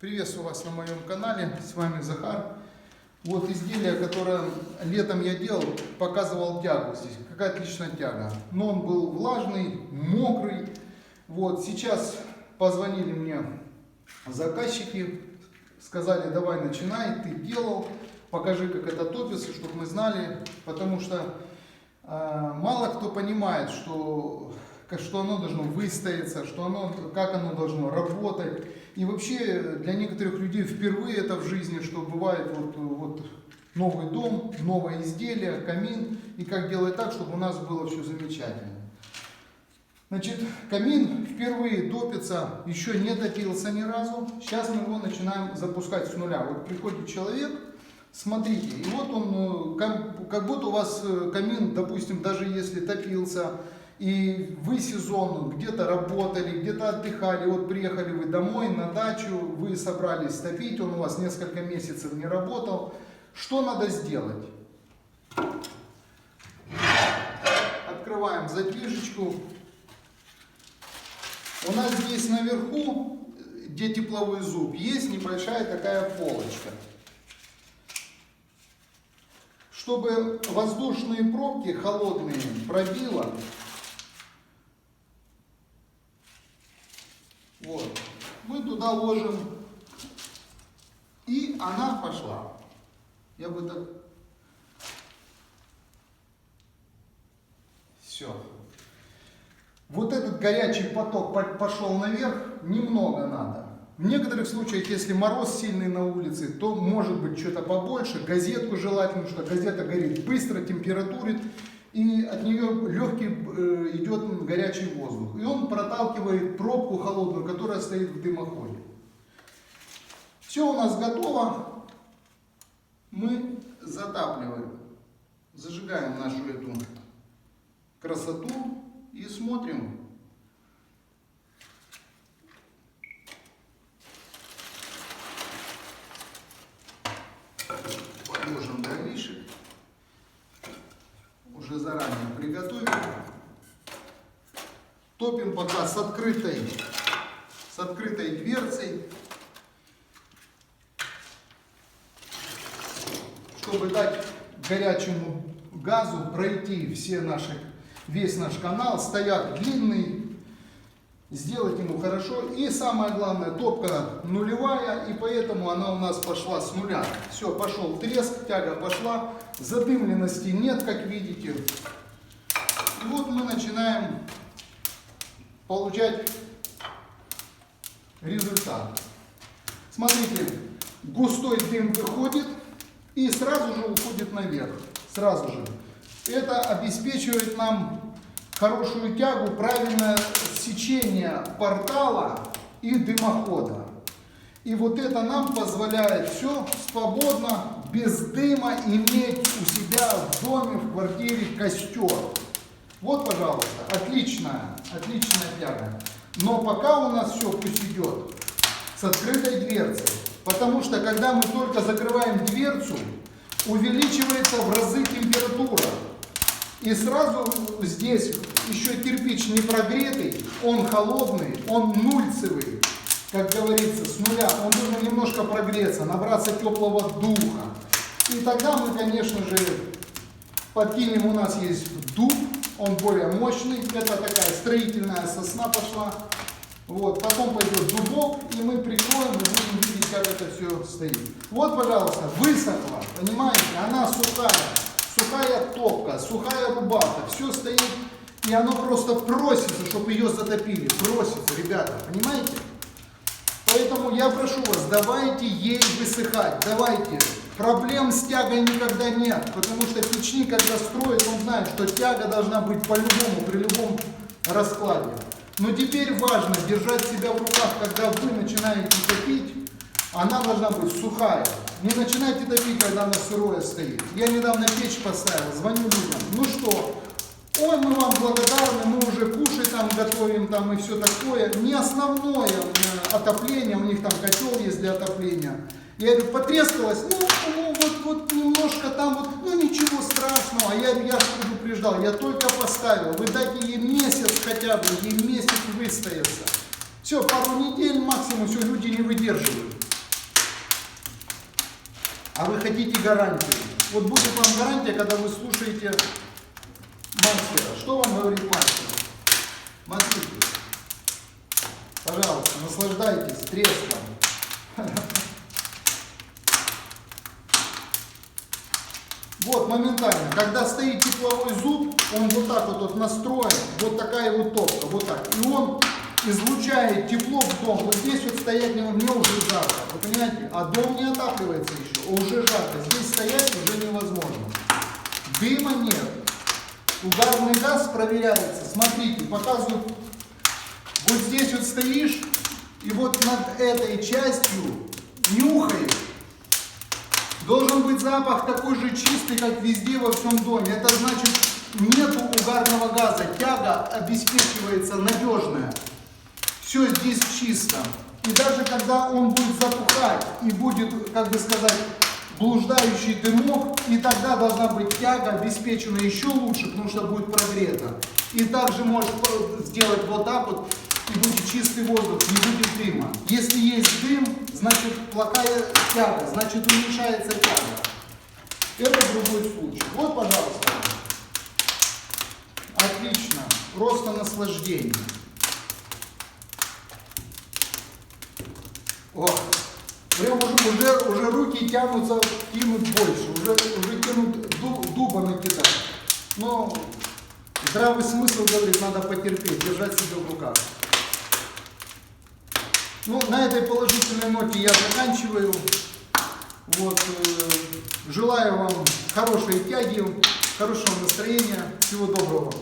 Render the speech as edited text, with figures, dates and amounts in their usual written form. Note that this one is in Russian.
Приветствую вас на моем канале, с вами Захар. Вот изделие, которое летом я делал, показывал тягу здесь. Какая отличная тяга. Но он был влажный, мокрый. Вот сейчас позвонили мне заказчики, сказали: давай начинай, ты делал, покажи, как это топится, чтобы мы знали. Потому что мало кто понимает, что оно должно выстояться, как оно должно работать. И вообще для некоторых людей впервые это в жизни, что бывает вот новый дом, новое изделие, камин. И как делать так, чтобы у нас было все замечательно. Значит, камин впервые топится, еще не топился ни разу. Сейчас мы его начинаем запускать с нуля. Вот приходит человек, смотрите, и вот он, как будто у вас камин, допустим, даже если топился, и вы сезон где-то работали, где-то отдыхали, вот приехали вы домой на дачу, вы собрались топить, он у вас несколько месяцев не работал. Что надо сделать? Открываем задвижечку. У нас здесь наверху, где тепловой зуб, есть небольшая такая полочка. Чтобы воздушные пробки холодные пробило, вот, мы туда ложим, и она пошла. Я бы так... Все. Вот этот горячий поток пошел наверх, немного надо. В некоторых случаях, если мороз сильный на улице, то может быть что-то побольше. Газетку желательно, потому что газета горит быстро, температурит. И от нее легкий идет горячий воздух. И он проталкивает пробку холодную, которая стоит в дымоходе. Все у нас готово. Мы затапливаем. Зажигаем нашу эту красоту и смотрим. Подложим дровишек. Уже заранее приготовим. Топим пока с открытой дверцей, чтобы дать горячему газу пройти весь наш канал. Стояк длинный, сделать ему хорошо. И самое главное, топка нулевая, и поэтому она у нас пошла с нуля. Все, пошел треск, тяга пошла. Задымленности нет, как видите. И вот мы начинаем получать результат. Смотрите, густой дым выходит и сразу же уходит наверх. Сразу же. Это обеспечивает нам хорошую тягу, правильное сечение портала и дымохода. И вот это нам позволяет все свободно, без дыма иметь у себя в доме, в квартире костер. Вот, пожалуйста, отличная тяга. Но пока у нас все пусть идет с открытой дверцей. Потому что когда мы только закрываем дверцу, увеличивается в разы температура. И сразу здесь еще кирпич не прогретый, он холодный, он нульцевый. Как говорится, с нуля, он должен немножко прогреться, набраться теплого духа. И тогда мы, конечно же, подкинем, у нас есть дуб, он более мощный, это такая строительная сосна пошла. Вот, потом пойдет дубок, и мы прикроем, и будем видеть, как это все стоит. Вот, пожалуйста, высохла, понимаете, она сухая топка, сухая рубаха, все стоит, и оно просто просится, чтобы ее затопили, просится, ребята, понимаете? Поэтому я прошу вас, давайте ей высыхать, давайте. Проблем с тягой никогда нет, потому что печник, когда строит, он знает, что тяга должна быть по-любому, при любом раскладе. Но теперь важно держать себя в руках, когда вы начинаете топить, она должна быть сухая. Не начинайте топить, когда она сырое стоит. Я недавно печь поставил, звоню людям, ну что, ой, мы вам благодарны, мы уже кушать там готовим там и все такое. Не основное отопление, у них там котел есть для отопления. Я говорю, потрескалась, вот немножко там, вот, ну ничего страшного. А я предупреждал, я только поставил, вы дайте ей месяц хотя бы, ей месяц выстояться. Все, пару недель максимум, все, люди не выдерживают. а вы хотите гарантию. Вот будет вам гарантия, когда вы слушаете мастера. Что вам говорит мастер? Смотрите. Пожалуйста, наслаждайтесь треском. Вот моментально, когда стоит тепловой зуб, он вот так вот настроен, вот такая вот топка, вот так. И он излучает тепло в дом. Вот здесь вот стоять мне уже жарко, вы понимаете? А дом не отапливается еще, уже жарко. Здесь стоять уже невозможно. Дыма нет. Угарный газ проверяется. Смотрите, показываю. Вот здесь вот стоишь, и вот над этой частью нюхаешь. Должен быть запах такой же чистый, как везде во всем доме. Это значит, нету угарного газа. Тяга обеспечивается надежная. Все здесь чисто. И даже когда он будет затухать и будет, как бы сказать, блуждающий дымок, и тогда должна быть тяга обеспечена еще лучше, потому что будет прогрето. И также можешь сделать вот так вот, и будет чистый воздух, не будет дыма. Если есть дым, значит плохая тяга, значит уменьшается тяга. Это другой случай. Вот, пожалуйста. Отлично. Просто наслаждение. О, прям уже руки тянутся кинуть больше, уже тянут дуба накидать. Но здравый смысл говорит, надо потерпеть, держать себя в руках. Ну, на этой положительной ноте я заканчиваю. Вот, желаю вам хорошей тяги, хорошего настроения. Всего доброго.